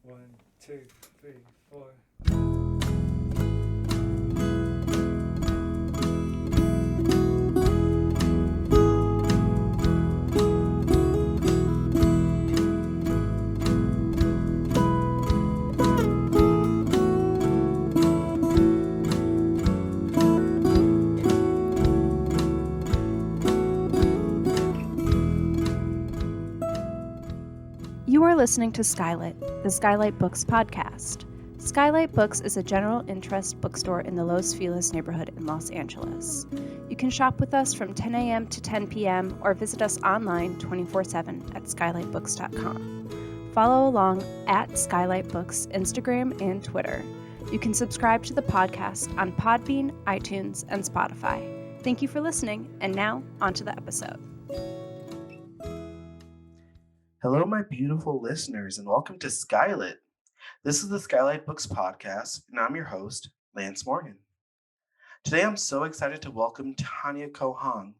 One, two, three, four. You are listening to SKYLIT, the SKYLIT Books podcast. SKYLIT Books is a general interest bookstore in the Los Feliz neighborhood in Los Angeles. You can shop with us from 10 a.m. to 10 p.m. or visit us online 24/7 at skylitbooks.com. Follow along at SKYLIT Books Instagram and Twitter. You can subscribe to the podcast on Podbean, iTunes, and Spotify. Thank you for listening, and now on to the episode. Hello, my beautiful listeners, and welcome to SKYLIT. This is the SKYLIT Books podcast, and I'm your host, Lance Morgan. Today, I'm so excited to welcome Tanya Kohang,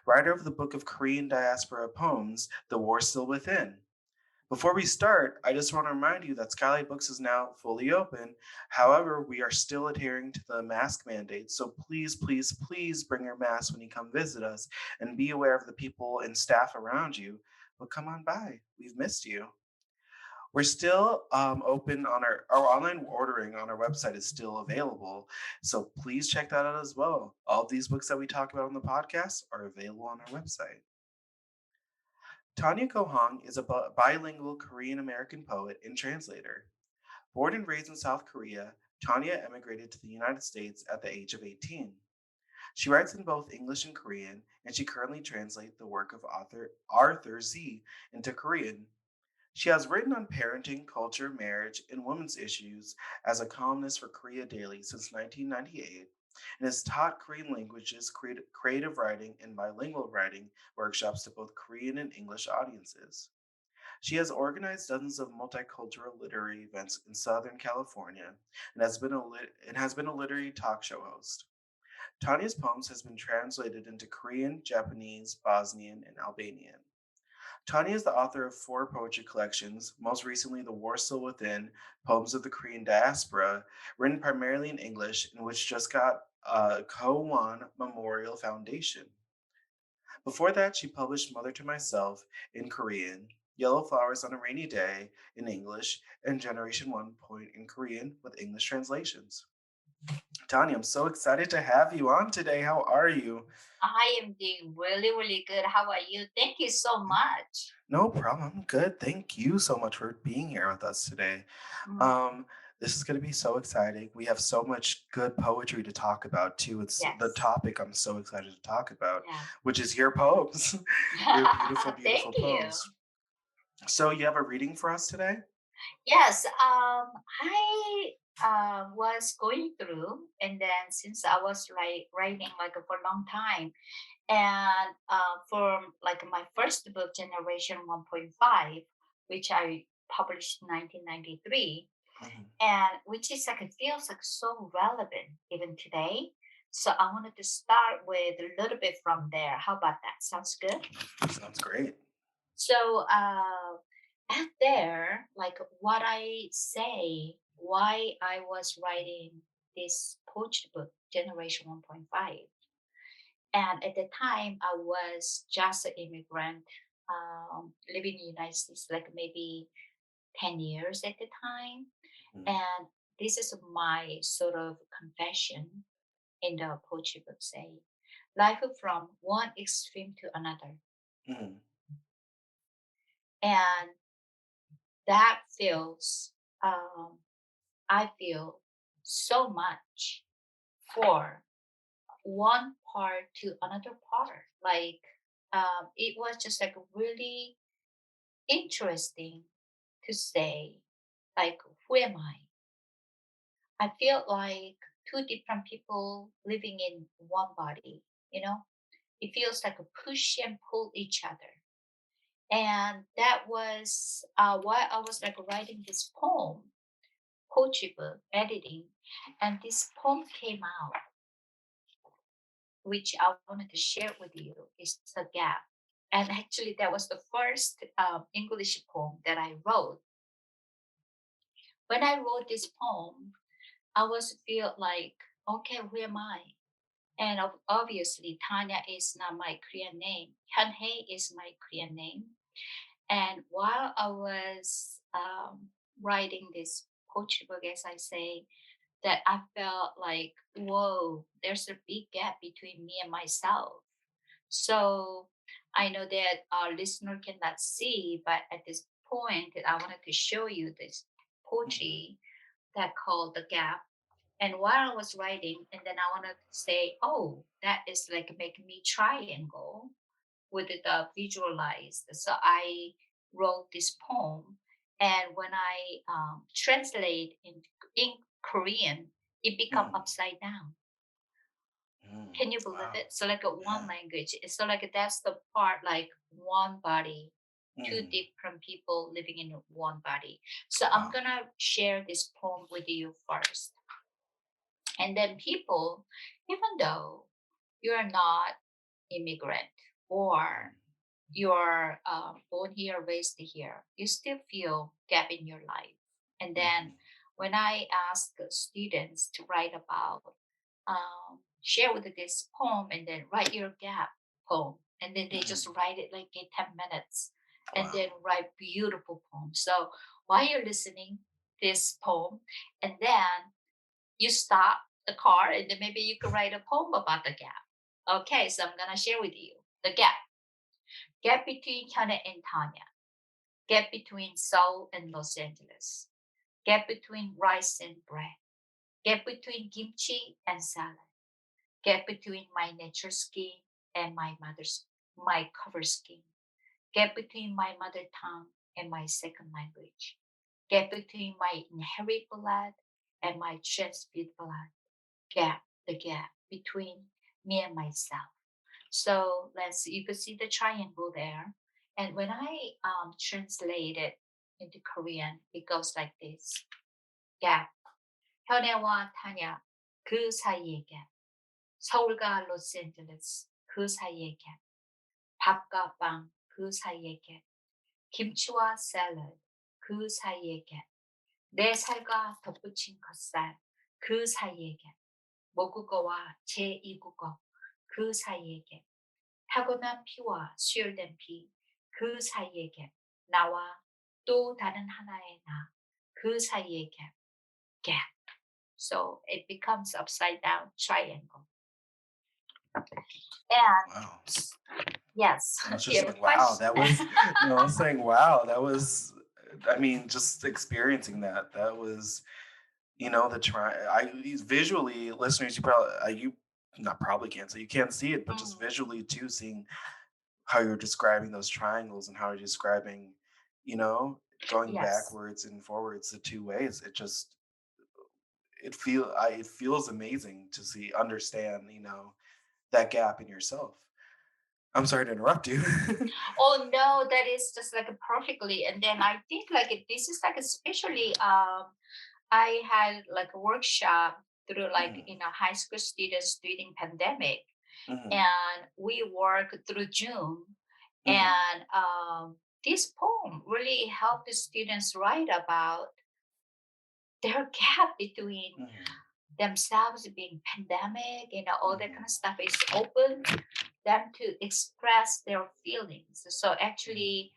writer of the book of Korean diaspora poems, The War Still Within. Before we start, I just want to remind you that SKYLIT Books is now fully open. However, we are still adhering to the mask mandate, so please, please, please bring your mask when you come visit us, and be aware of the people and staff around you. But come on by, we've missed you. We're still open on our online ordering on our website is still available. So please check that out as well. All of these books that we talk about on the podcast are available on our website. Tanya Kohang is a bilingual Korean American poet and translator. Born and raised in South Korea, Tanya emigrated to the United States at the age of 18. She writes in both English and Korean, and she currently translates the work of author Arthur Z into Korean. She has written on parenting, culture, marriage, and women's issues as a columnist for Korea Daily since 1998 and has taught Korean languages, creative writing, and bilingual writing workshops to both Korean and English audiences. She has organized dozens of multicultural literary events in Southern California and has been a literary talk show host. Tanya's poems has been translated into Korean, Japanese, Bosnian, and Albanian. Tanya is the author of four poetry collections, most recently The War Still Within, Poems of the Korean Diaspora, written primarily in English, and which just got a Ko-Wan Memorial Foundation. Before that, she published Mother to Myself in Korean, Yellow Flowers on a Rainy Day in English, and Generation 1 Point in Korean with English translations. Tanya, I'm so excited to have you on today. How are you? I am doing really, really good. How about you? Thank you so much. No problem. I'm good. Thank you so much for being here with us today. Mm, Um, this is going to be so exciting. We have so much good poetry to talk about too. It's the yes. topic I'm so excited to talk about, Yeah. which is your poems, your beautiful, beautiful Thank you. poems. So you have a reading for us today? Yes. I was going through, and then since I was writing like for a long time, and for like my first book, Generation 1.5, which I published in 1993. Mhm. And which is like it feels like so relevant even today. So I wanted to start with a little bit from there. How about that? Sounds good. Sounds great. So at there, like what I say, why I was writing this poetry book, Generation 1.5. And at the time, I was just an immigrant living in the United States, like maybe 10 years at the time. Mhm. And this is my sort of confession in the poetry book say, life from one extreme to another. Mhm. And that feels, I feel so much for one part to another part. Like it was just like really interesting to say, like, who am I? I feel like two different people living in one body, you know? It feels like a push and pull each other. And that was why I was like writing this poem, poetry book, editing. And this poem came out, which I wanted to share with you, is The Gap. And actually, that was the first English poem that I wrote. When I wrote this poem, I was feel like, okay, who am I? And obviously, Tanya is not my Korean name. Hyunhei is my Korean name. And while I was writing this poetry book, as I say, that I felt like, whoa, there's a big gap between me and myself. So I know that our listener cannot see, but at this point, I wanted to show you this Mhm. poetry that called The Gap. And while I was writing, and then I wanted to say, oh, that is like making me triangle with it visualized. So I wrote this poem, and when I translate in Korean, it become Mhm. upside down. Mm. Can you believe Wow. it? So like a one Yeah. language. So like that's the part like one body, two Mm. different people living in one body. So I'm Wow. gonna share this poem with you first. And then people, even though you're not immigrant or you're born here, raised here, you still feel gap in your life. And then Mhm. when I ask the students to write about, share with this poem and then write your gap poem, and then they just Mhm. write it like in 10 minutes and Wow. then write beautiful poems. So while you're listening this poem, and then you stop the car and then maybe you could write a poem about the gap. Okay, so I'm gonna share with you the gap. Gap between Hyuna and Tanya. Gap between Seoul and Los Angeles. Gap between rice and bread. Gap between kimchi and salad. Gap between my natural skin and my cover skin. Gap between my mother tongue and my second language. Gap between my inherited blood and my transfused blood. Gap, the gap between me and myself. So let's you could see the triangle there. And when I translate it into Korean, it goes like this. gap. 현애와 타냐 그 사이의 갭. 서울과 로스앤젤레스 그 사이의 갭. 밥과 빵 그 사이의 갭. 김치와 샐러드 그 사이의 갭. 내 살과 덧붙인 겉살 그 사이의 갭. 모국어와 제2국어 그 사이의 갭. 타고난 피와 수혈된 피, 그 사이의 갭, 나와 또 다른 하나의 나, 그 사이의 갭, gap. So it becomes upside down triangle. And Wow. yes, I was just you have a saying, wow, question. that was, no, I was saying, wow, that was, I mean, just experiencing that, that was, the try, visually, listeners, you not probably can't, so you can't see it, but just Mm, visually too, seeing how you're describing those triangles and how you're describing, you know, going yes. backwards and forwards the two ways, it feels amazing to see, understand, that gap in yourself. I'm sorry to interrupt you. Oh no, that is just like perfectly. And then I think like this is like especially I had like a workshop through like Mhm. high school students during pandemic, Mhm. and we work through Zoom. Mhm. And this poem really helped the students write about their gap between Mhm. themselves being pandemic, all that kind Mhm. of stuff is open them to express their feelings. So Mhm. actually,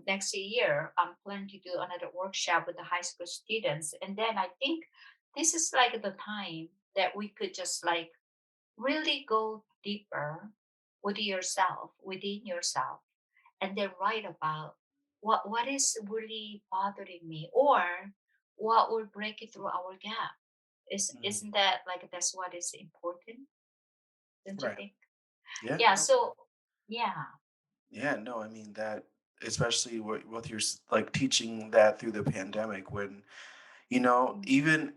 next year I'm planning to do another workshop with the high school students, and then I think this is like the time that we could just like really go deeper with yourself, within yourself, and then write about what is really bothering me or what will break it through our gap. Mhm. Isn't that like that's what is important, don't you Right. think? Yeah. Yeah, No. so yeah. Yeah. No. I mean that, especially with your like teaching that through the pandemic, when Mm, even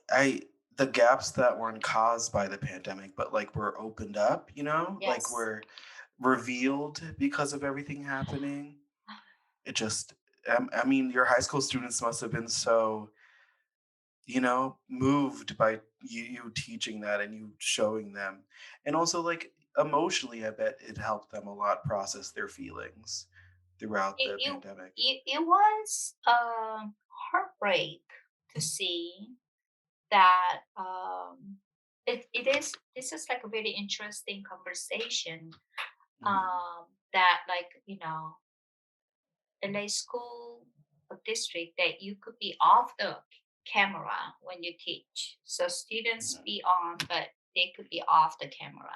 I the gaps that weren't caused by the pandemic, but like were opened up. Like yes. were revealed because of everything happening. It just. I mean, your high school students must have been so moved by you teaching that and you showing them. And also, like, emotionally, I bet it helped them a lot process their feelings throughout it, the it, pandemic. it was heartbreak to see that this is like a very interesting conversation that like LA school or district that you could be off the camera when you teach. So students be on, but they could be off the camera.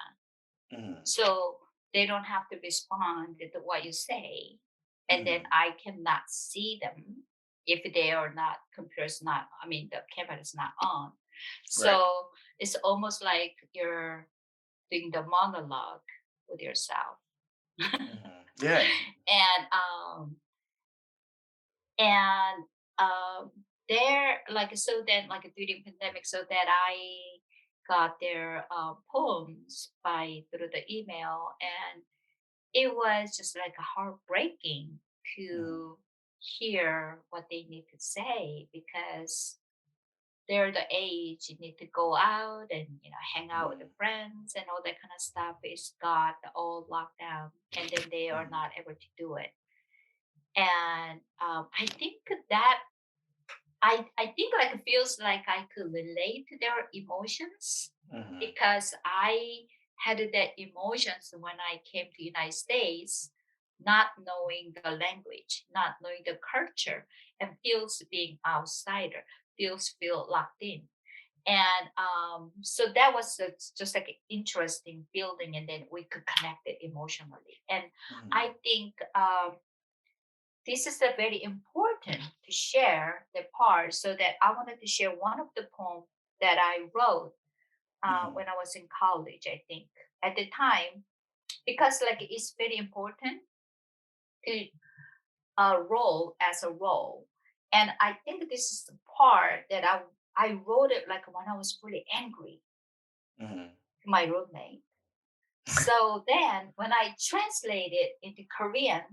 So they don't have to respond to what you say. And then I cannot see them if they are not, computer's not, I mean, the camera is not on. So it's almost like you're doing the monologue with yourself. Yeah. And there like so then like during pandemic so that I got their poems by through the email, and it was just like heartbreaking to hear what they need to say, because they're the age you need to go out and hang out with the friends and all that kind of stuff is got all locked down, and then they are not able to do it. And I think that I think like it feels like I could relate to their emotions, because I had that emotions when I came to United States, not knowing the language, not knowing the culture, and feels being outsider, feel locked in. And so that was just like an interesting building, and then we could connect it emotionally. And I think this is a very important to share the part, so that I wanted to share one of the poems that I wrote when I was in college, I think at the time, because like it's very important to role as a role. And I think this is the part that I wrote it like when I was really angry to my roommate. So then when I translate it into Korean,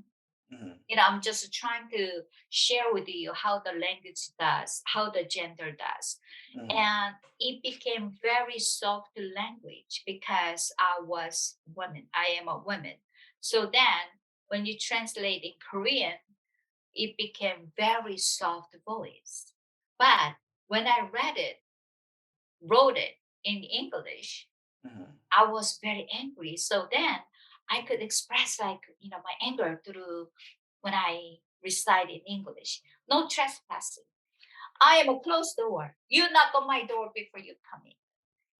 I'm just trying to share with you how the language does, how the gender does. And it became very soft language because I was woman. I am a woman. So then when you translate in Korean, it became very soft voice. But when I wrote it in English, I was very angry. So then I could express like, my anger through when I recite in English. No trespassing. I am a closed door. You knock on my door before you come in.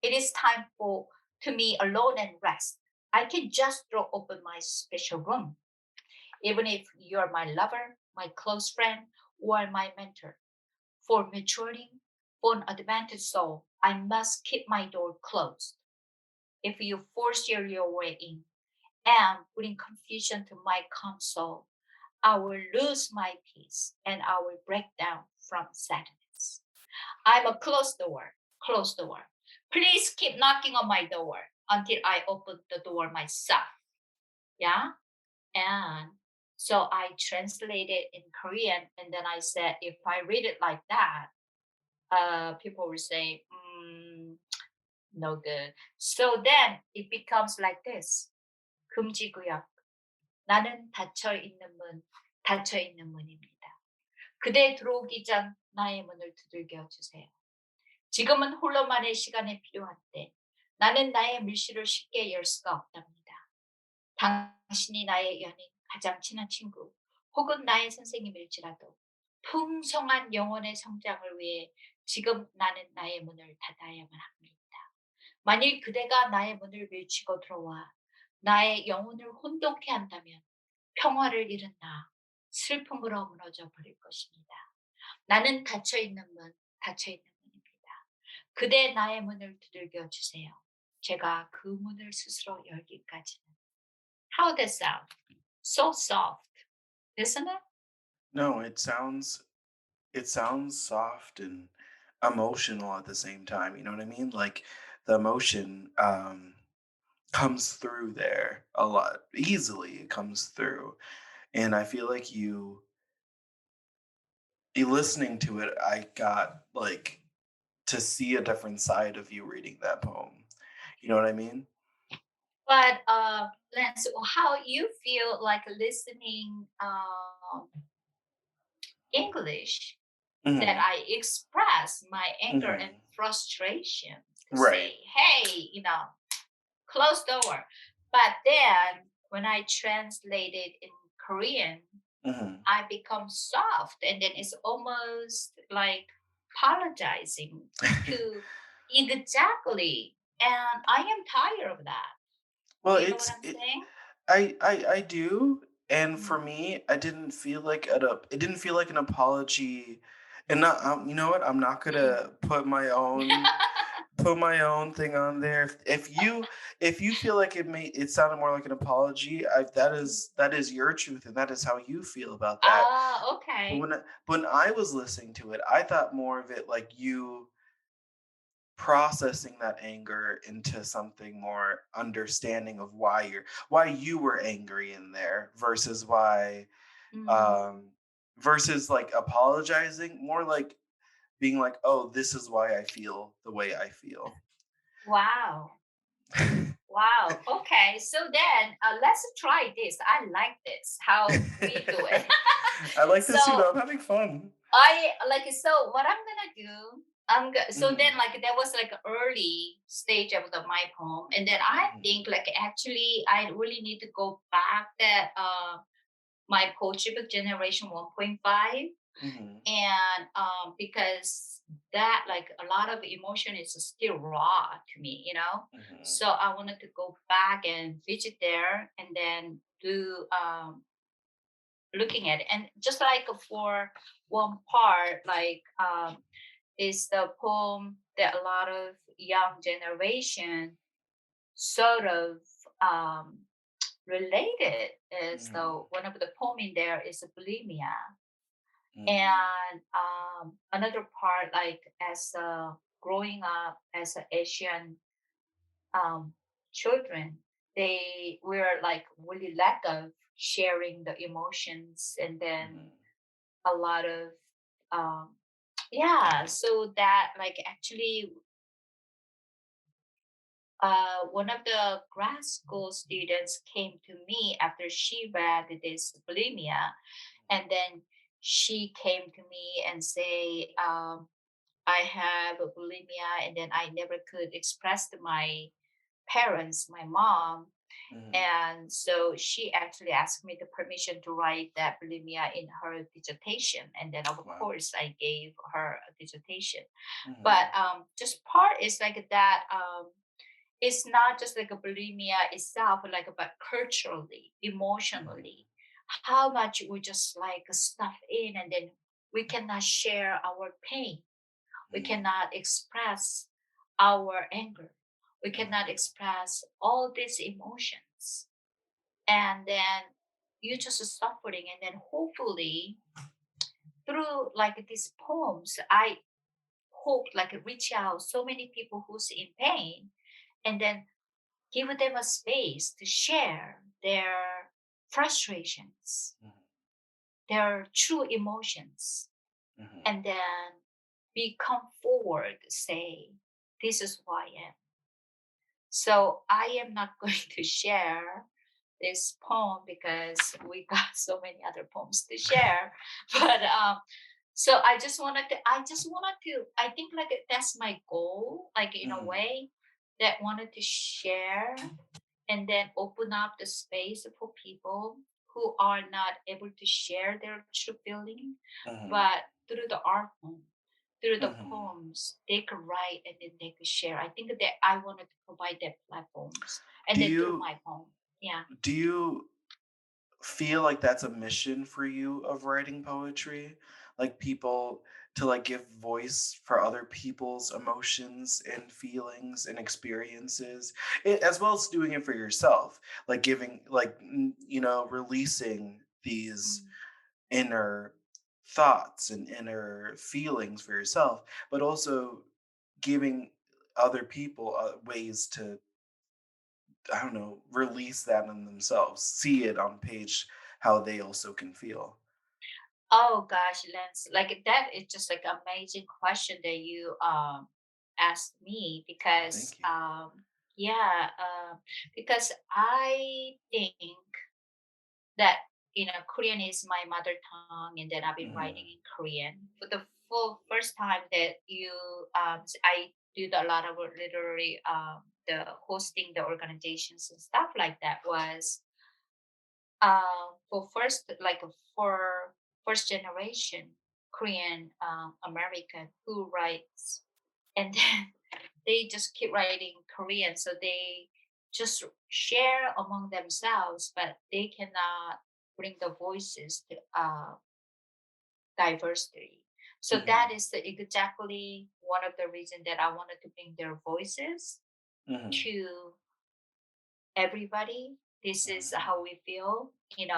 It is time for to me alone and rest. I can just throw open my special room. Even if you're my lover, my close friend, or my mentor. For maturity, for an advantage soul, I must keep my door closed. If you force your way in and bring confusion to my console, I will lose my peace and I will break down from sadness. I'm a closed door, closed door. Please keep knocking on my door until I open the door myself. Yeah. And so I translated in Korean, and then I said, if I read it like that, people will say, no good. So then it becomes like this. 금지구역. 나는 닫혀 있는 문입니다. 그대 들어오기 전 나의 문을 두들겨 주세요. 지금은 홀로만의 시간이 필요한 때 나는 나의 물실을 쉽게 열 수가 없답니다. 당신이 나의 연인, 가장 친한 친구, 혹은 나의 선생님일지라도 풍성한 영혼의 성장을 위해 지금 나는 나의 문을 닫아야만 합니다. 만일 그대가 나의 문을 밀치고 들어와 나의 영혼을 혼돈케 한다면 평화를 잃은 나, 슬픔으로 무너져 버릴 것입니다. 나는 닫혀있는 문입니다. 그대 나의 문을 두들겨 주세요. 제가 그 문을 스스로 열기까지는. How does that sound? So soft, isn't it? No, it sounds soft and emotional at the same time. You know what I mean? Like the emotion comes through there a lot easily. It comes through, and I feel like you listening to it. I got like to see a different side of you reading that poem. You know what I mean? But Lance, how you feel like listening English? that Mhm. I express my anger and Mhm. frustration to Right. say, hey, close door. But then when I translate it in Korean, Mhm. I become soft, and then it's almost like apologizing to exactly. And I am tired of that. Well, Do you know what I'm saying? I do, and for Mm. me, I didn't feel like it didn't feel like an apology, and not you know what? I'm not Mm. gonna put my own thing on there. If you feel like it sounded more like an apology, that is your truth, and that is how you feel about that. Ah, But okay. when I was listening to it, I thought more of it like you processing that anger into something more understanding of why you were angry in there versus why Mm. um versus like apologizing, more like being like, oh, this is why I feel the way I feel. Wow. Wow. Okay. So then let's try this. I like this, how we do it. I like So this, I'm having fun. I like so what I'm gonna do. So Mhm, then like that was like early stage of my poem, and then I mhm, think like actually I really need to go back that my poetry book generation 1.5, mhm, and because that like a lot of emotion is still raw to me. mhm, So I wanted to go back and visit there and then do looking at it. And just like for one part, like is the poem that a lot of young generation sort of um, related is mhm, the one of the poem in there is bulimia. mhm, And another part, like as growing up as an Asian um, children, they were like really lack of sharing the emotions, and then mhm, a lot of um, yeah. So that like actually one of the grad school students came to me after she read this bulimia, and then she came to me and say, I have bulimia, and then I never could express to my parents, my mom. mhm. And so she actually asked me the permission to write that bulimia in her dissertation. And then, of Wow. course, I gave her a dissertation. Mhm, But just part is like that. It's not just like a bulimia itself, but like about culturally, mhm, emotionally, how much we just like stuff in, and then we cannot share our pain, we mhm, cannot express our anger, we cannot mhm, express all these emotions, and then you just suffering, and then hopefully through like these poems, I hope like reach out so many people who's in pain, and then give them a space to share their frustrations, mhm, their true emotions, mhm. and then we come forward, say, this is who I am. So I am not going to share this poem because we got so many other poems to share. But so I think like that's my goal, like in a Mhm, way that wanted to share and then open up the space for people who are not able to share their true feeling, mhm, but through the art form, through the mhm. poems, they could write and then they could share. I think that I wanted to provide that platforms, and Do then through you my poem, yeah. do you feel like that's a mission for you of writing poetry? Like people to like give voice for other people's emotions and feelings and experiences, as well as doing it for yourself, like giving like releasing these Mm. inner thoughts and inner feelings for yourself, but also giving other people ways to, I don't know, release that in themselves, see it on page how they also can feel. Oh gosh, Lance, like that is just like amazing question that you asked me Oh, because thank you. yeah, because I think that Korean is my mother tongue, and then I've been writing Hmm. in Korean for the for first time that I do a lot of literary the hosting the organizations and stuff like that was for for first generation Korean American who writes, and then they just keep writing Korean, so they just share among themselves, but they cannot bring the voices to diversity. So that is exactly one of the reasons that I wanted to bring their voices Mm-hmm. to everybody. This is how we feel,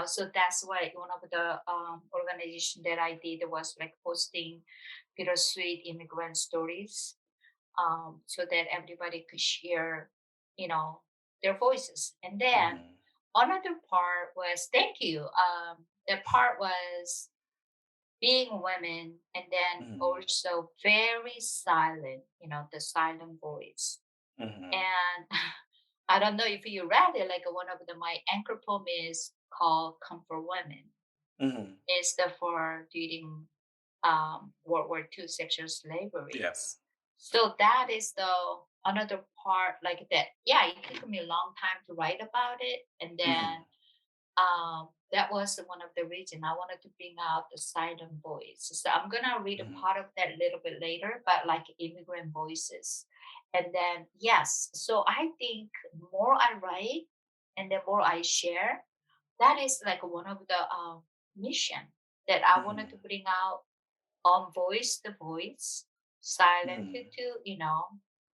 so that's why one of the organization that I did was like posting bittersweet immigrant stories, so that everybody could share, their voices. And then Mm-hmm. another part was thank you. The part was being women, and then Mm-hmm. also very silent, the silent voice. Mm-hmm. And I don't know if you read it, like one of my anchor poem is called Come for Women. Mm-hmm. It's the for during World War II sexual slavery. Yes. So that is the another part like that. Yeah, it took me a long time to write about it. And Mm-hmm. then that was one of the reason I wanted to bring out the silent voice. So I'm gonna read a Mm-hmm. part of that a little bit later, but like immigrant voices. And then yes, so I think more I write and the more I share, that is like one of the mission that I wanted Mm-hmm. to bring out on voice the voice, silent Mm-hmm. to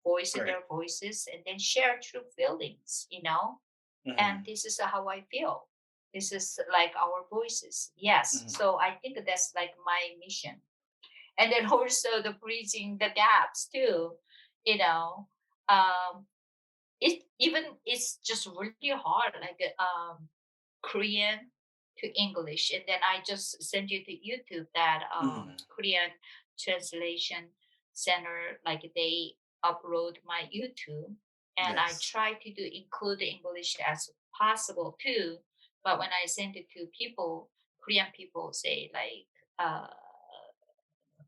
voice Right. their voices, and then share true feelings, Mm-hmm. and this is how I feel. This is like our voices. Yes. Mm-hmm. So I think that's like my mission. And then also the bridging the gaps too, you know. Um it's just really hard, like Korean to English. And then I just send you to YouTube that Mm-hmm. Korean translation center, like they upload my YouTube, and I Yes. try to do include the English as possible too. But when I send it to people, Korean people say like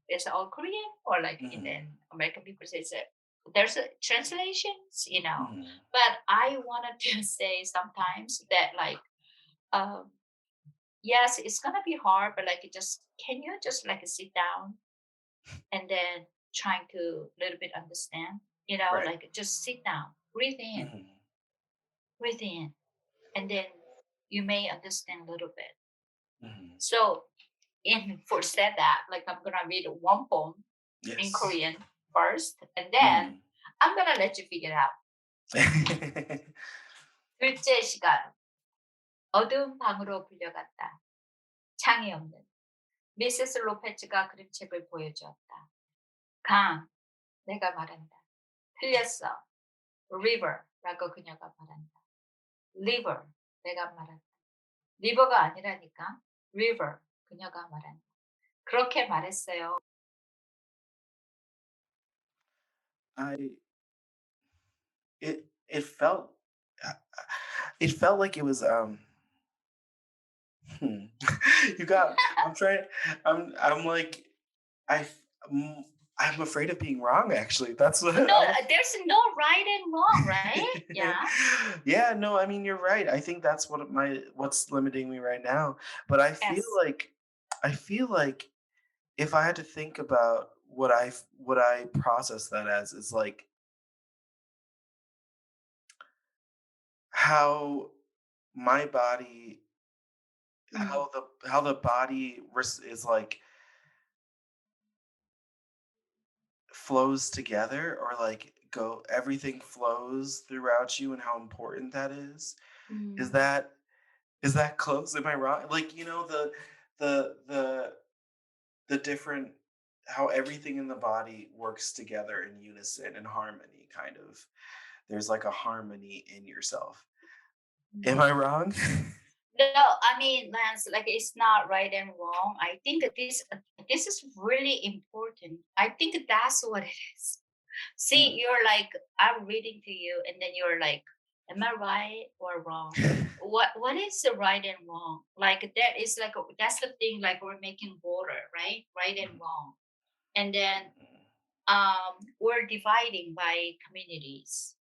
it's all Korean, or like, and Mm-hmm. then American people say that there's a translations, Mm-hmm. But I wanted to say sometimes that like um yes, it's gonna be hard, but like it just can you just like sit down and then trying to little bit understand, Right. like just sit down, Mm-hmm. breathe in, and then you may understand a little bit. Mm-hmm. So in for said that, like I'm gonna read one poem in Yes. Korean first, and then Mm-hmm. I'm gonna let you figure it out. 둘째 시간, 어두운 방으로 불려갔다. 창이 없는 미세스 로페츠가 그림책을 보여주었다. 강, 내가 말한다. 틀렸어. river라고 그녀가 말한다. river, 내가 말한다. river가 아니라니까. river, 그녀가 말한다. 그렇게 말했어요. I it felt it felt like it was hmm. You got I'm trying I'm like I mm, I'm afraid of being wrong actually. That's what No, I'm there's no right and wrong, right? Yeah. Yeah, no, I mean you're right. I think that's what's limiting me right now. But Yes. I feel like if I had to think about what I process that as is like how my body Mm. how the body is like flows together or like go everything flows throughout you and how important that is Mm. that is that close? Am I wrong? Like, the the the different how everything in the body works together in unison and harmony kind of. There's like a harmony in yourself. Am Mm. I wrong? No, I mean, Lance, like it's not right and wrong. I think that this is really important. I think that's what it is. See, you're like I'm reading to you, and then you're like, "Am I right or wrong? What is the right and wrong? Like that is like that's the thing. Like we're making border, right? Right and wrong. And then we're dividing by communities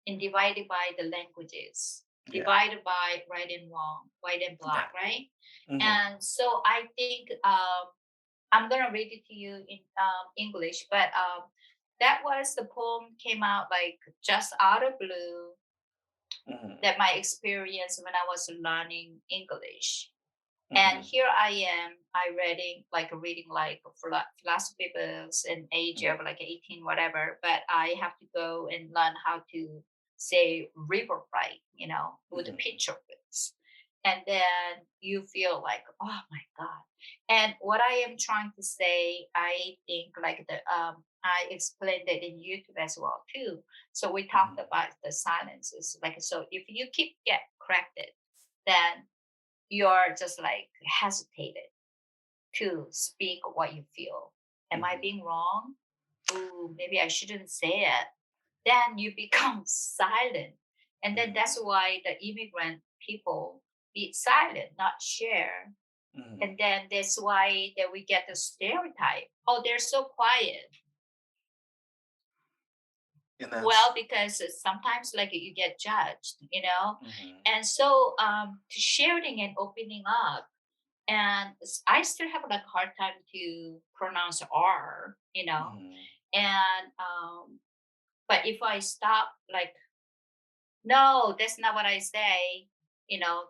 and divided by the languages, Yeah. divided by right and wrong, white and Yeah. black, right? Mhm. And so I think I'm gonna read it to you in English, but that was the poem came out like just out of blue, Mhm. that my experience when I was learning English. And Mhm. here I am, I reading like philosophy books in age Mhm. of like 18, whatever. But I have to go and learn how to say river right, with the Mhm. picture books. And then you feel like, oh my God. And what I am trying to say, I think like I explained it in YouTube as well too. So we talked Mhm. about the silences. Like, so if you keep get corrected, then you're just like hesitated to speak what you feel. Am I Mhm. being wrong? Oh, maybe I shouldn't say it. Then you become silent. And then Mhm. that's why the immigrant people be silent, not share. Mhm. And then that's why that we get the stereotype. Oh, they're so quiet. And that's. Well, because sometimes like you get judged. Mhm. And so to sharing and opening up, and I still have like hard time to pronounce R. Mhm. And but if I stop, like, no, that's not what I say.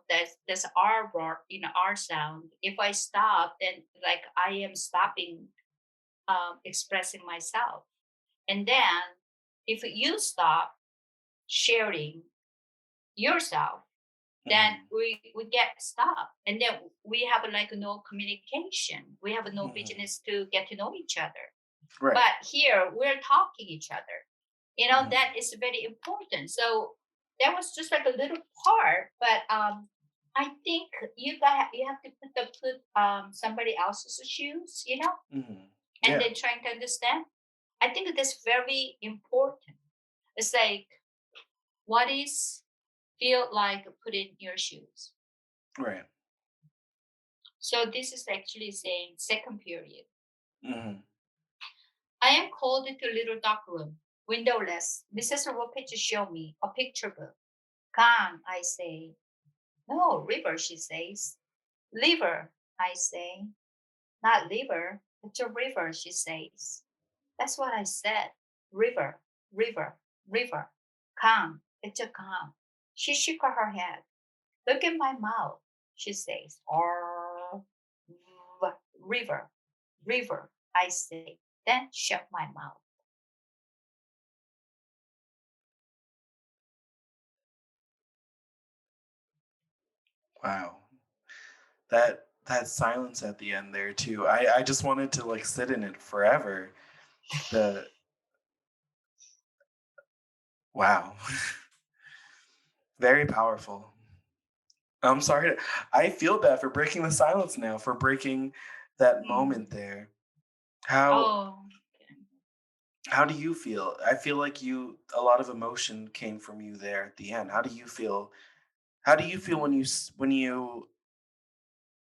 That's R sound. If I stop, then like I am stopping expressing myself. And then if you stop sharing yourself, then Mhm. we get stopped, and then we have like no communication, we have no Mhm. business to get to know each other. Right. But here we're talking each other, Mhm. that is very important. So that was just like a little part, but I think you have to put somebody else's shoes, Mhm. and Yeah. then trying to understand. I think that's very important. It's like, what is feel like put in your shoes. Right. So this is actually saying second period. Mhm. I am called into a little dark room, windowless. Mrs. Rocket to show me a picture book. Come, I say. No, river, she says. Liver, I say. Not liver, it's a river, she says. That's what I said. River, river, river. Come, it's a calm. She shook her head. Look at my mouth, she says. Or river, river, I say. Then shut my mouth. Wow. That silence at the end there too. I just wanted to like sit in it forever. The wow. Very powerful. I'm sorry. I feel bad for breaking the silence now, for breaking that moment Mm. there. How Oh, okay. how do you feel? I feel like a lot of emotion came from you there at the end. How do you feel? How do you feel when Mm. when you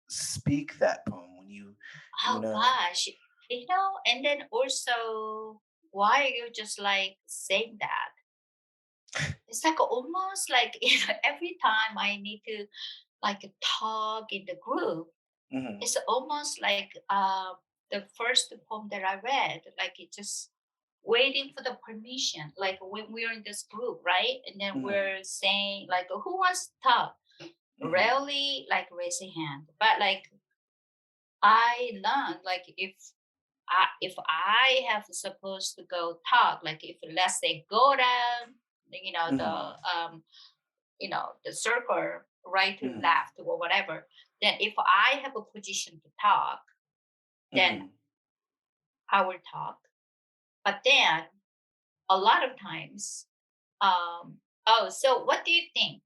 speak that poem? When you Oh know. gosh. And then also, why are you just like saying that? It's like almost like every time I need to like talk in the group, Mhm. it's almost like the first poem that I read, like it just waiting for the permission. Like when we're in this group, right? And then Mhm. we're saying like, who wants to talk? Mhm. Rarely like raise a hand, but like I learned like if I have supposed to go talk, like if let's say go down, Mhm. the circle right to Mhm. left or whatever, then if I have a position to talk, then Mhm. I will talk. But then a lot of times, oh, so what do you think?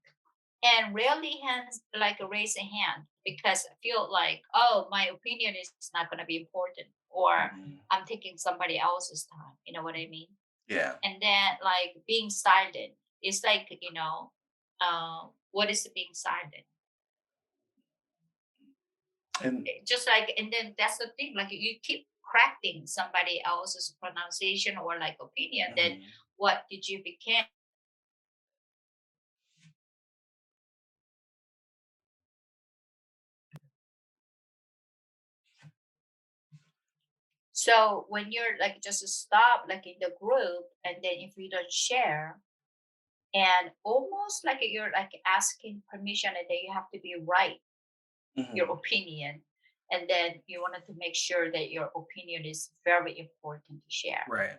And rarely hands like raise a hand because I feel like, oh, my opinion is not going to be important, or Mhm. I'm taking somebody else's time. You know what I mean? Yeah. And then like being silent is like, what is being silent? And Just like, and then that's the thing, like you keep correcting somebody else's pronunciation or like opinion, then what did you become? So when you're like just stop like in the group, and then if you don't share, and almost like you're like asking permission, and then you have to be right your opinion, and then you wanted to make sure that your opinion is very important to share. Right.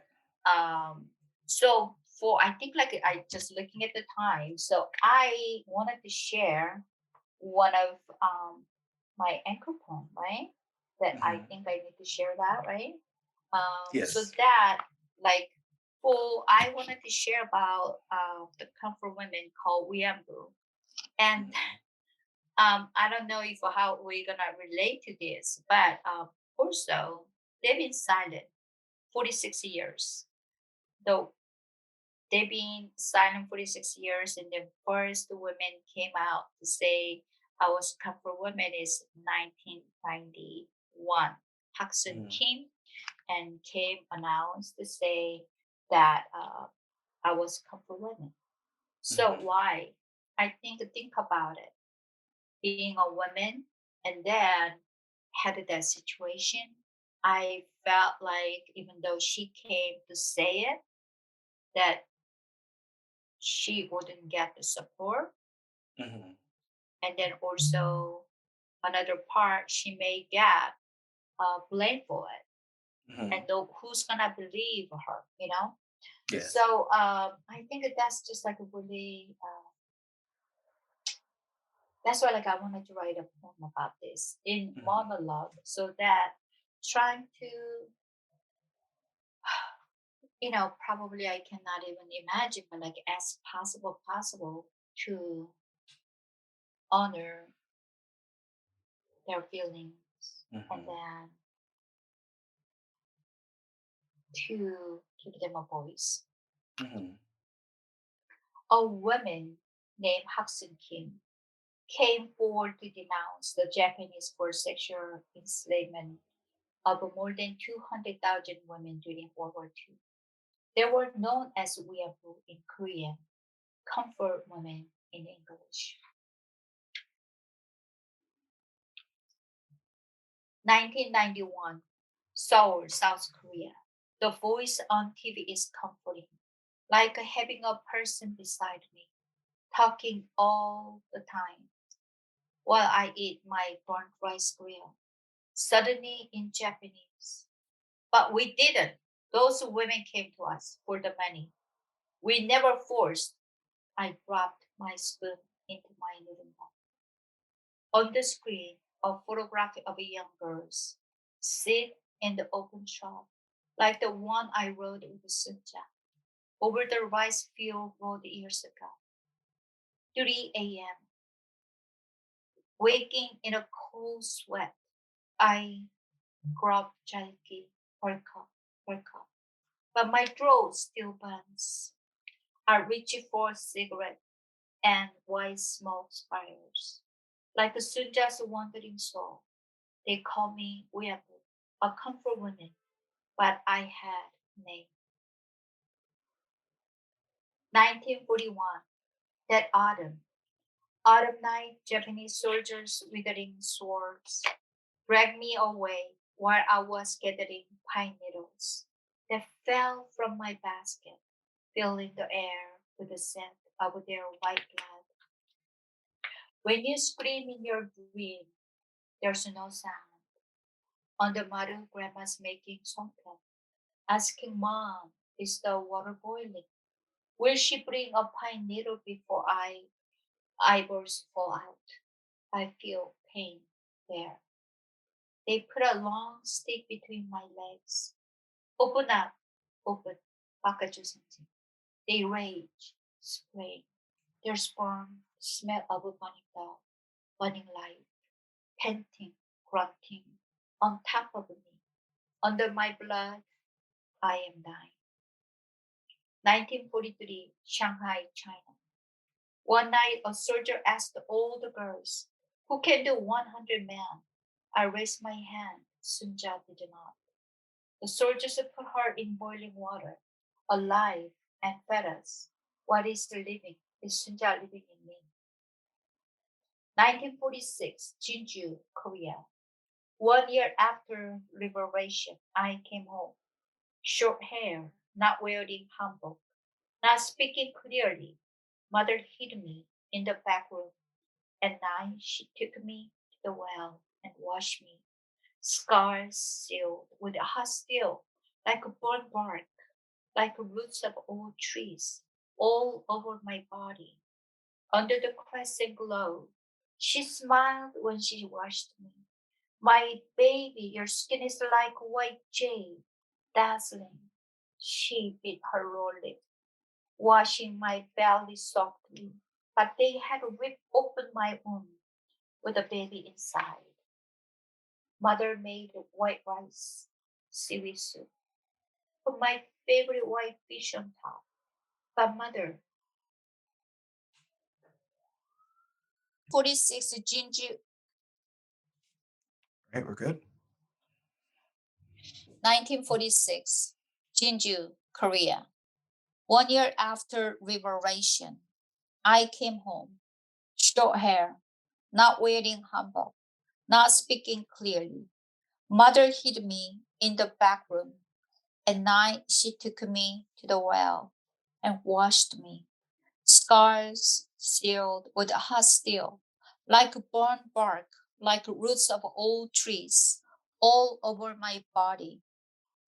So for I think like I just looking at the time, so I wanted to share one of my anchor poem, right? That I think I need to share that, right? So Yes. that like for I wanted to share about the comfort women called Wiambu. And I don't know if how we're gonna relate to this, but also they've been silent 46 years. Though they've been silent 46 years, and the first women came out to say I was comfort women is 1991. Haksun Kim and came announced to say that I was comfort women. So why? I think about it. Being a woman and then had that situation, I felt like even though she came to say it, that she wouldn't get the support. And then also another part, she may get blamed for it. And who's gonna believe her, you know? Yes. So I think that's just like a really that's why like I wanted to write a poem about this in monologue, so that trying to probably I cannot even imagine, but like as possible to honor their feelings, and then to give them a voice. A woman named Haksun Kim came forward to denounce the Japanese for sexual enslavement of more than 200,000 women during World War II. They were known as Weabu in Korean, comfort women in English. 1991, Seoul, South Korea. The voice on TV is comforting, like having a person beside me, talking all the time while I eat my burnt rice grill. Suddenly in Japanese. But we didn't. Those women came to us for the money. We never forced. I dropped my spoon into my living room. On the screen, a photograph of young girls sit in the open shop, like the one I rode with Sunja over the rice field road years ago. 3 a.m. Waking in a cold sweat, I grab Jalki Horka. But my throat still burns. I reach for a cigarette and white smoke spirals. Like a Sunja's wandering soul, they call me Weabu, a comfort woman, but I had name. 1941, that autumn night, Japanese soldiers wielding swords dragged me away while I was gathering pine needles that fell from my basket, filling the air with the scent of their white blood. When you scream in your dream, there's no sound. On the mother, grandma's making something, asking Mom, is the water boiling? Will she bring a pine needle before eyeballs fall out? I feel pain there. They put a long stick between my legs. Open up, open, bakajusanje. They rage, spray. Their sperm smell of a burning dog, burning light, panting, grunting, on top of me. Under my blood, I am dying. 1943, Shanghai, China. One night, a soldier asked all the girls, who can do 100 men? I raised my hand. Sunja did not. The soldiers put her in boiling water, alive, and fed us. What is the living? Is Sunja living in me? 1946, Jeonju, Korea. 1 year after liberation, I came home. Short hair, not wearing hanbok, not speaking clearly. Mother hid me in the back room. At night, she took me to the well and washed me. Scars sealed with hot steel, like burnt bark, like roots of old trees, all over my body. Under the crescent glow, she smiled when she washed me. My baby, your skin is like white jade, dazzling. She bit her lower lip, washing my belly softly, but they had ripped open my womb with a baby inside. Mother made white rice, seaweed soup, put my favorite white fish on top. But mother, 46 Jinju, Right, we're good. 1946, Jinju, Korea. 1 year after liberation, I came home. Short hair, not wearing hanbok, not speaking clearly. Mother hid me in the back room. At night, she took me to the well and washed me. Scars sealed with hot steel, like burnt bark, like roots of old trees, all over my body.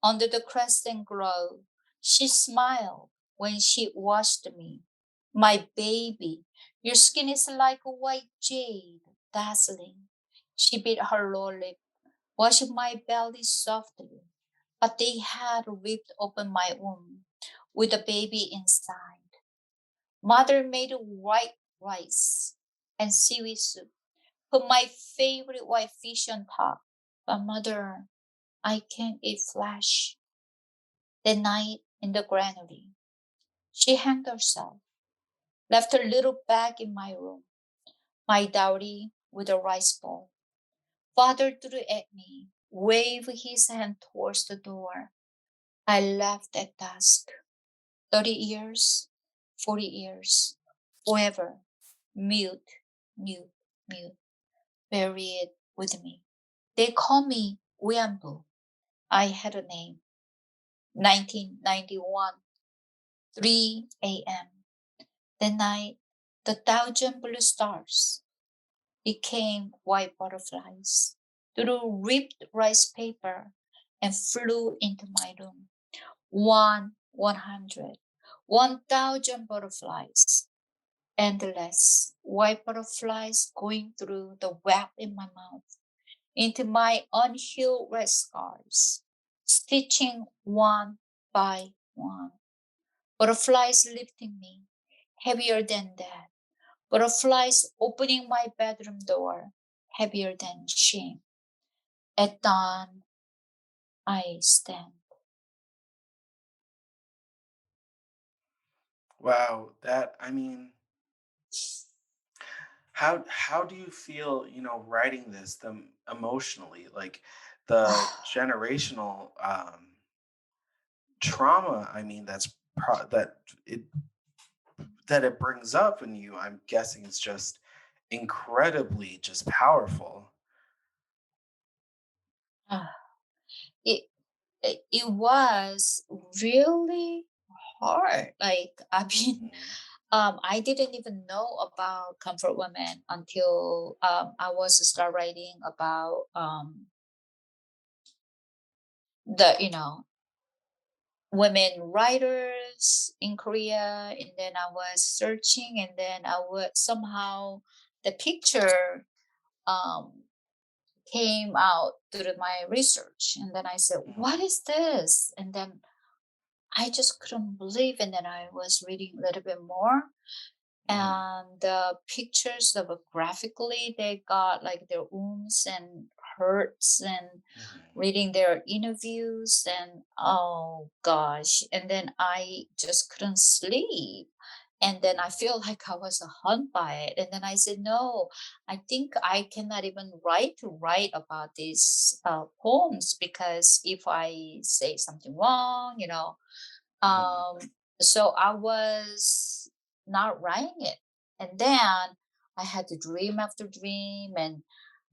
Under the crescent glow, she smiled when she washed me. My baby, your skin is like white jade, dazzling. She bit her lower lip, washing my belly softly, but they had ripped open my womb with a baby inside. Mother made white rice and seaweed soup, put my favorite white fish on top. But mother, I can't eat flesh. That night in the granary, she hanged herself, left her little bag in my room, my dowry with a rice bowl. Father threw at me, waved his hand towards the door. I left at dusk. 30 years, 40 years, forever, mute, mute, mute, bury it with me. They call me Wianbu. I had a name. 1991, 3 a.m. The night, the thousand blue stars became white butterflies through ripped rice paper and flew into my room. 100, 1,000 butterflies, endless white butterflies going through the web in my mouth into my unhealed red scars, stitching one by one. Butterflies lifting me, heavier than that. Butterflies opening my bedroom door, heavier than shame. At dawn, I stand. Wow, that I mean, how do you feel, writing this emotionally, like the generational trauma, I mean, it that it brings up in you, I'm guessing it's just incredibly just powerful. it, it was really hard. Like, I mean, Mhm. I didn't even know about comfort women until I was start writing about the women writers in Korea, and then I was searching, and then I would somehow the picture um, came out through my research, and then I said, "What Mhm. is this?" And then I just couldn't believe, and then I was reading a little bit more, Mhm. and the pictures of graphically they got like their wounds and hurts, and Mhm. reading their interviews, and oh gosh, and then I just couldn't sleep, And then I feel like I was haunted by it. And then I said, no, I think I cannot even write about these poems, because if I say something wrong, Mhm. um, so I was not writing it. And then I had to dream after dream, and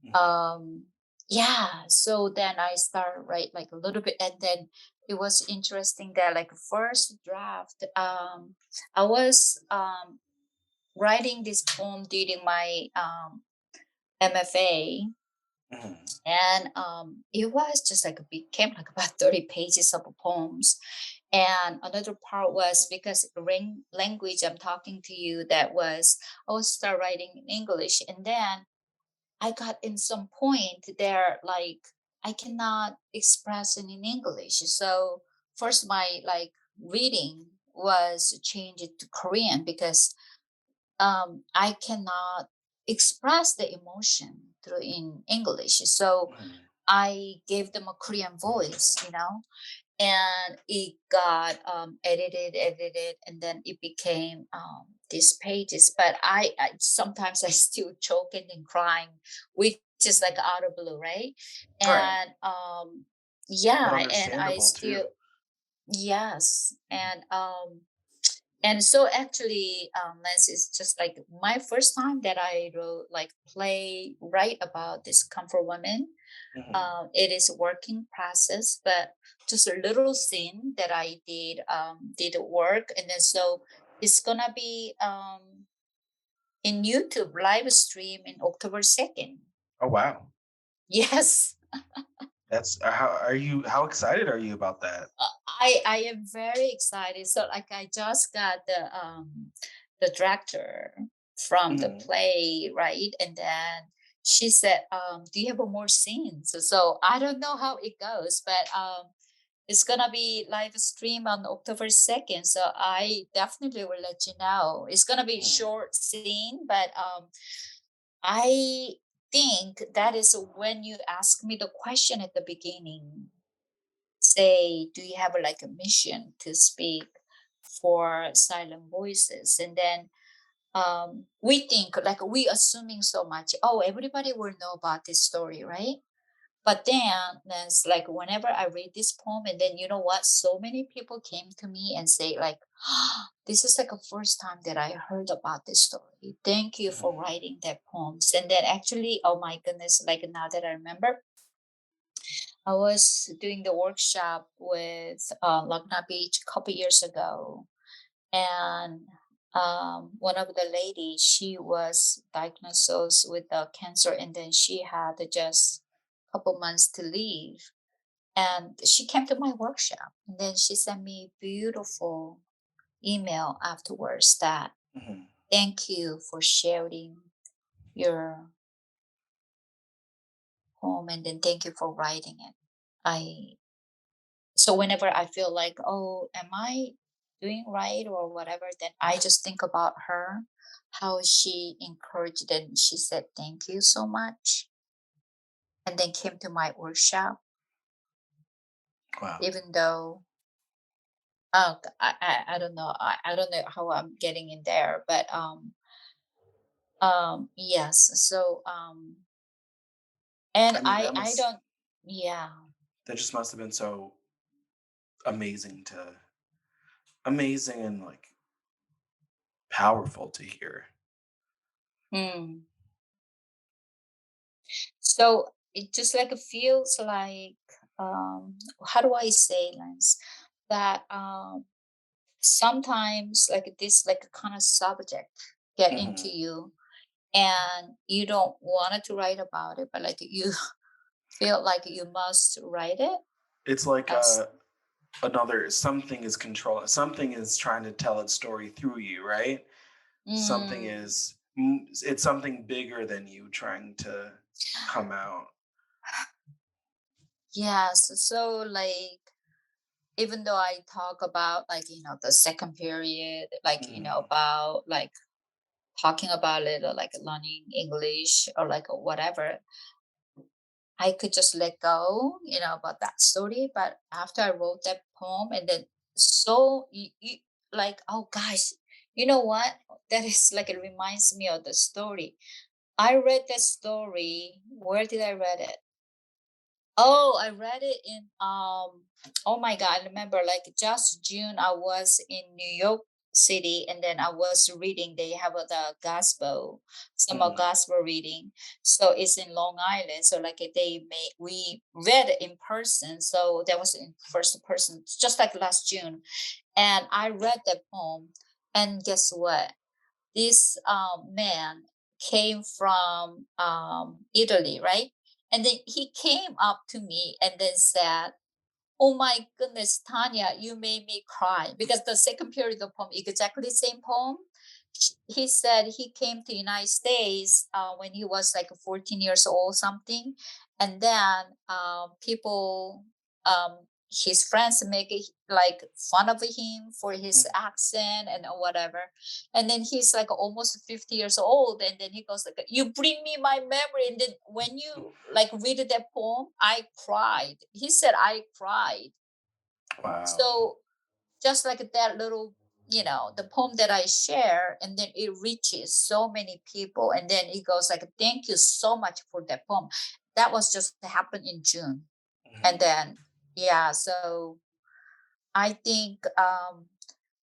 Mhm. um yeah, so then I started write like a little bit, and then it was interesting that like first draft, I was writing this poem during my MFA, Mhm. and it was just like became like about 30 pages of poems. And another part was because the language I'm talking to you, that was I was start writing in English, and then I got in some point there, like I cannot express it in English. So first my like reading was changed to Korean, because I cannot express the emotion through in English. So Mhm. I gave them a Korean voice, and it got edited, and then it became these pages. But I sometimes I still choking and crying, which is like out of blue, right? Right. And But yeah, and I understandable still, too. yes, and so actually, Lance, is just like my first time that I wrote like play write about this comfort woman. Mhm. It is a working process, but just a little scene that I did work, and then so it's gonna be in YouTube live stream in October 2nd. Oh wow. Yes. That's how are you? How excited are you about that? I am very excited. So like I just got the director from the Mhm. play, right? And then she said, do you have more scenes? So I don't know how it goes, but it's gonna be live stream on October 2nd. So I definitely will let you know. It's gonna be Mhm. short scene, but I think that is when you ask me the question at the beginning, say, do you have like a mission to speak for silent voices? And then we think like we assuming so much, oh, everybody will know about this story, right? But then it's like whenever I read this poem, and then you know what, so many people came to me and say like, this is like a first time that I heard about this story, thank you for Mhm. writing that poems. And then actually, oh my goodness, like now that I remember, I was doing the workshop with Lagna Beach a couple years ago, and one of the ladies, she was diagnosed with cancer, and then she had just a couple months to live. And she came to my workshop, and then she sent me beautiful email afterwards that Mhm. thank you for sharing your poem, and then thank you for writing it. I So whenever I feel like, oh, am I doing right or whatever, then I just think about her, how she encouraged and she said thank you so much, and then came to my workshop, Wow. even though I don't know, I don't know how I'm getting in there, but yes, so and I mean, I don't, yeah. that just must have been so amazing to amazing and like powerful to hear. Hmm. So it just like it feels like, how do I say, Lance, that sometimes like this like a kind of subject get into Mhm. you, and you don't want to write about it, but like you feel like you must write it It's like as another something is control. Something is trying to tell its story through you, right? Something mm, is it's something bigger than you trying to come out. yes. So like even though I talk about like the second period, like Mhm. about like talking about it, or like learning English or like whatever, I could just let go, about that story. But after I wrote that poem, and then so like, oh gosh, You know what? That is like, it reminds me of the story. I read that story. Where did I read it? Oh, I read it in oh my God, I remember like just June I was in New York City, and then I was reading, they have the gospel, some of Mhm. gospel reading. So it's in Long Island. So like we read it in person. So that was in first person, just like last June. And I read that poem, and guess what? This man came from Italy, right? And then he came up to me and then said, "Oh my goodness, Tanya, you made me cry." Because the second period of the poem, exactly the same poem. He said he came to United States when he was like 14 years old, something. And then people, his friends make it like fun of him for his Mhm. accent and whatever. And then he's like almost 50 years old. And then he goes like, "You bring me my memory." And then when you like read that poem, I cried. He said, I cried. Wow. So just like that little, the poem that I share, and then it reaches so many people. And then he goes like, "Thank you so much for that poem." That was just happened in June. And Mhm. then, yeah, so I think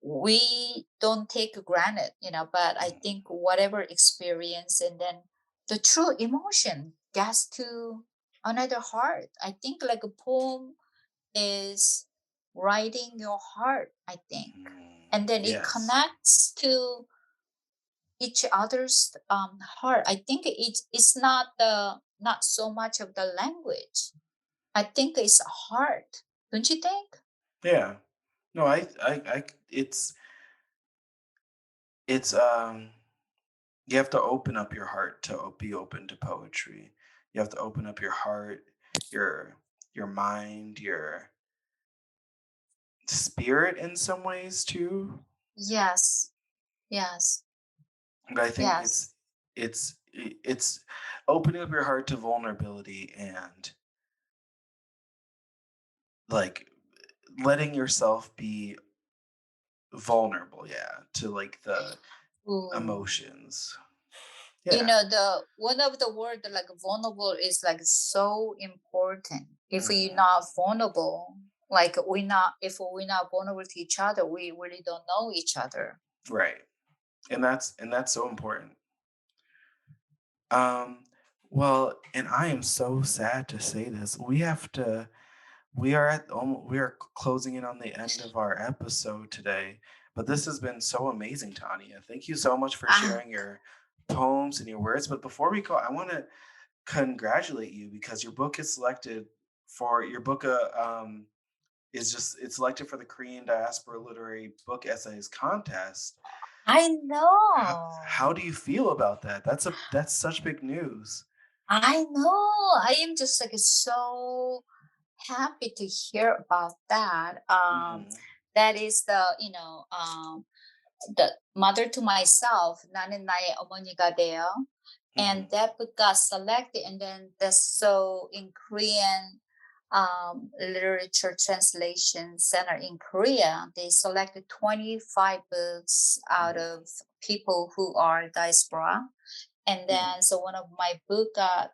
we don't take granted, but I Mhm. think whatever experience, and then the true emotion gets to another heart. I think like a poem is writing your heart, I think. Mhm. And then it Yes. connects to each other's heart. I think it's not so much of the language. I think it's a heart. Don't you think? Yeah. No, it's you have to open up your heart to be open to poetry. You have to open up your heart, your your mind, your spirit in some ways too. Yes. Yes. But I think Yes. it's opening up your heart to vulnerability and like letting yourself be vulnerable, yeah, to like the Ooh. emotions. Yeah. The one of the word like vulnerable is like so important. If we're Mhm. not vulnerable, like if we're not vulnerable to each other, we really don't know each other. Right. And that's so important. Um, well, and I am so sad to say this. We are closing in on the end of our episode today, but this has been so amazing, Tanya. Thank you so much for Ah, sharing your poems and your words. But before we go, I want to congratulate you because your book it's selected for the Korean Diaspora Literary Book Essays Contest. I How know. do you feel about that? That's such big news. I know. I am just like so happy to hear about that. Mhm. That is the mother to myself. 나는 나의 어머니가 되어. And Mhm. that book got selected, and then that's so in Korean literature translation center in Korea, they selected 25 books out Mhm. of people who are diaspora. And Mhm. then so one of my book got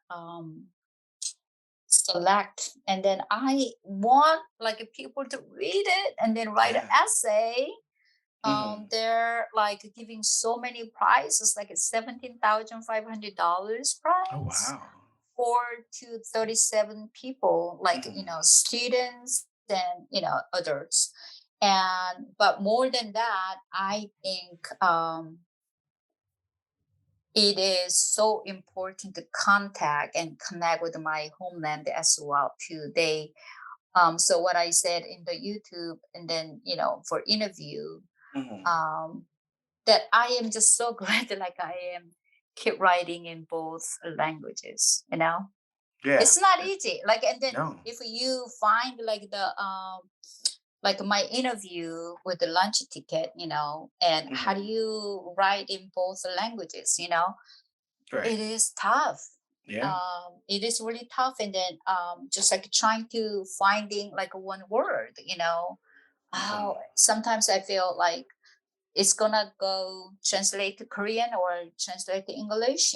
select, and then I want like people to read it and then write an Yeah. essay. Mhm. They're like giving so many prizes, like a $17,500 Oh prize wow. for to 37 people, like Mhm. students and others. And but more than that, I think it is so important to contact and connect with my homeland as well too. So what I said in the YouTube, and then for interview, Mhm. um that I am just so glad that like I am keep writing in both languages. Yeah. It's not It- easy. Like, and then no. if you find like my interview with the lunch ticket, and how do Mhm. you write in both languages, Right. it is tough. Yeah. It is really tough. And then just like trying to finding like one word, Mhm. sometimes I feel like it's gonna go translate to Korean or translate to English,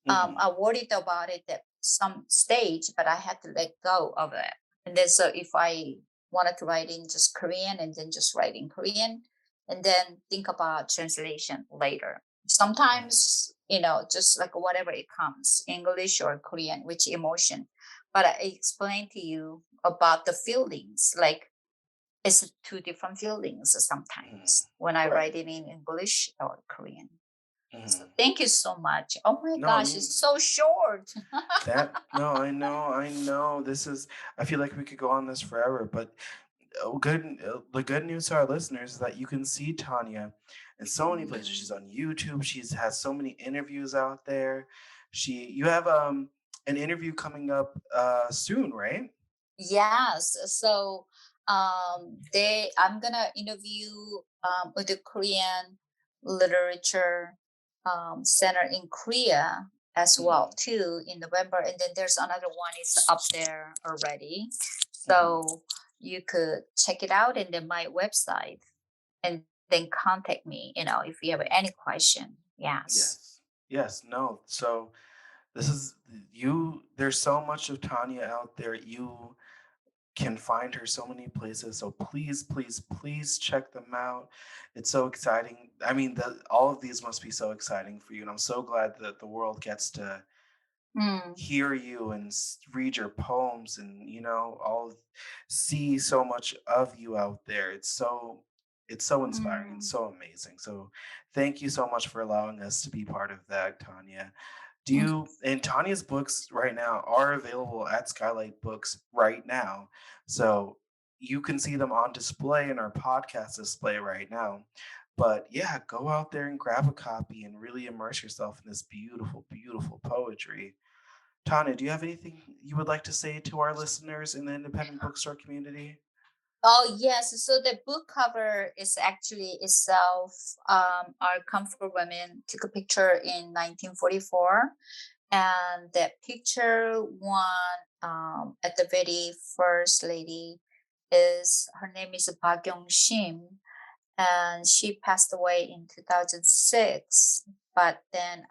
I worried about it at some stage, but I had to let go of it. And then so if I wanted to write in just Korean and then just write in Korean and then think about translation later. Sometimes, just like whatever it comes, English or Korean, which emotion. But I explained to you about the feelings, like it's two different feelings sometimes when I Right. write it in English or Korean. So Mhm. thank you so much. Oh my No, I gosh, mean it's so short. no, I know. I feel like we could go on this forever, but the good news to our listeners is that you can see Tanya in so many places. She's on YouTube. She's has so many interviews out there. You have an interview coming up soon, right? Yes. So I'm gonna interview with the Korean Literature Center in Korea as well Mhm. too in November, and then there's another one is up there already. Mhm. So you could check it out in my website and then contact me. If you have any question. Yes. Yes. Yes. No. So this is you. There's so much of Tanya out there. You can find her so many places. So please, please, please check them out. It's so exciting. I mean, all of these must be so exciting for you, and I'm so glad that the world gets to Mm, hear you and read your poems, and see so much of you out there. It's so inspiring and mm, so amazing. So thank you so much for allowing us to be part of that, Tanya. mm. And Tanya's books right now are available at Skylight Books right now. So you can see them on display in our podcast display right now. But yeah, go out there and grab a copy and really immerse yourself in this beautiful, beautiful poetry. Tanya, do you have anything you would like to say to our listeners in the independent bookstore community? Oh yes, so the book cover is actually itself. Our Comfort Women took a picture in 1944, and that picture one at the very first lady is her name is Park Yong Shim, and she passed away in 2006. But then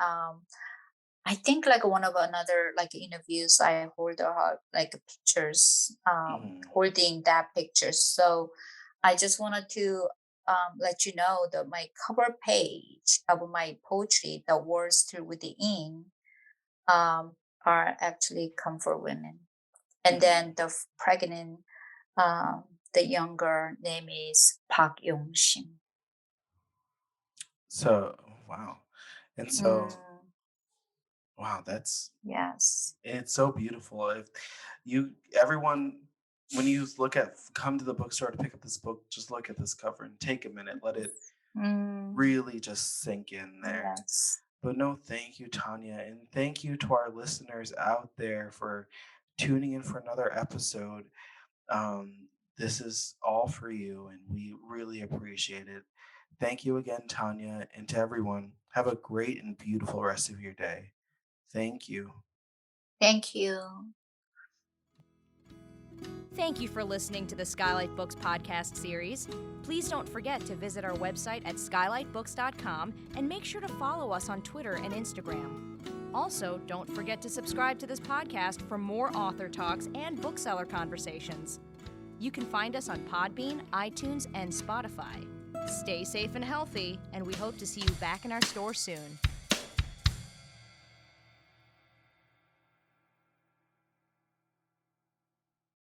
I think like one of another like interviews I hold her like pictures Mhm. holding that picture. So I just wanted to let you know that my cover page of my poetry, the words through with the in, are actually Comfort Women. And Mhm. then the pregnant, um, the younger name is Park Yong Shin. So, wow. And so, Mm, wow, yes. it's so beautiful. If you, everyone, when you come to the bookstore to pick up this book, just look at this cover and take a minute. Let it Mm, really just sink in there. yes. But no, thank you, Tanya. And thank you to our listeners out there for tuning in for another episode. This is all for you, and we really appreciate it. Thank you again, Tanya, and to everyone. Have a great and beautiful rest of your day. Thank you. Thank you. Thank you for listening to the Skylight Books podcast series. Please don't forget to visit our website at skylightbooks.com and make sure to follow us on Twitter and Instagram. Also, don't forget to subscribe to this podcast for more author talks and bookseller conversations. You can find us on Podbean, iTunes, and Spotify. Stay safe and healthy, and we hope to see you back in our store soon.